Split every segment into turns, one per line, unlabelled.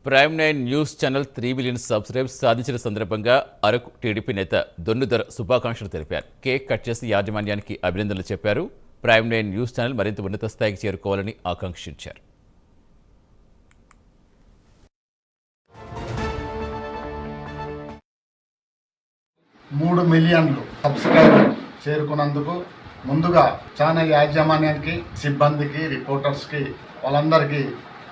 Prime 9 news channel 3 million subscribers సాధించిన సందర్భంగా Araku TDP నేత దొన్నుదొర శుభాకాంక్షలు తెలిపారు. కేక్ కట్ చేసి యాజమాన్యానికి అభినందనలు చెప్పారు. ప్రైమ్ 9 న్యూస్ ఛానల్ మరింత ఉన్నత స్థాయికి చేరుకోవాలని ఆకాంక్షించారు.
3 మిలియన్లు సబ్స్క్రైబర్ చేరుకున్నందుకు ముందుగా ఛానల్ యాజమాన్యానికి, సిబ్బందికి, రిపోర్టర్స్కి వాళ్ళందరికీ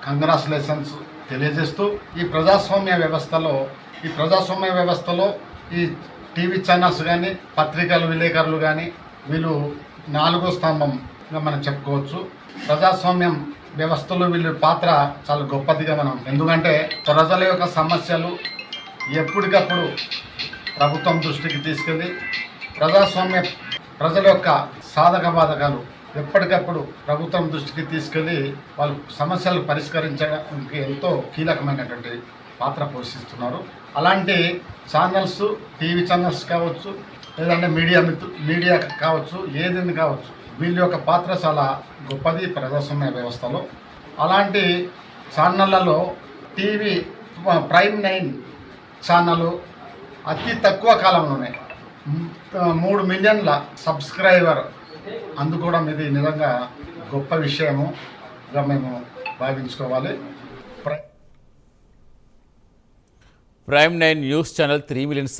కంగ్రాచులేషన్స్ తెలియజేస్తూ ఈ ప్రజాస్వామ్య వ్యవస్థలో ఈ టీవీ ఛానల్స్ కానీ, పత్రికలు, విలేకరులు కానీ వీళ్ళు 4వ స్తంభంగా మనం చెప్పుకోవచ్చు. ప్రజాస్వామ్యం వ్యవస్థలో వీళ్ళ పాత్ర చాలా గొప్పదిగా మనం, ఎందుకంటే ప్రజల యొక్క సమస్యలు ఎప్పటికప్పుడు ప్రభుత్వం దృష్టికి తీసుకెళ్ళి ప్రజల యొక్క సాధక బాధకాలు ఎప్పటికప్పుడు ప్రభుత్వం దృష్టికి తీసుకెళ్ళి వాళ్ళ సమస్యలు పరిష్కరించడానికి ఎంతో కీలకమైనటువంటి పాత్ర పోషిస్తున్నారు. అలాంటి ఛానల్స్, టీవీ ఛానల్స్ కావచ్చు, లేదంటే మీడియా కావచ్చు, ఏదైనా కావచ్చు, వీళ్ళ యొక్క పాత్ర చాలా గొప్పది ప్రజాస్వామ్య వ్యవస్థలో. అలాంటి ఛానళ్లలో టీవీ ప్రైమ్ 9 ఛానల్ అతి తక్కువ కాలంలోనే 3 మిలియన్ల సబ్స్క్రైబర్ అందుకోవడం ఇది నిజంగా గొప్ప విషయముగా మేము భావించుకోవాలి.
Prime 9 news channel 3 million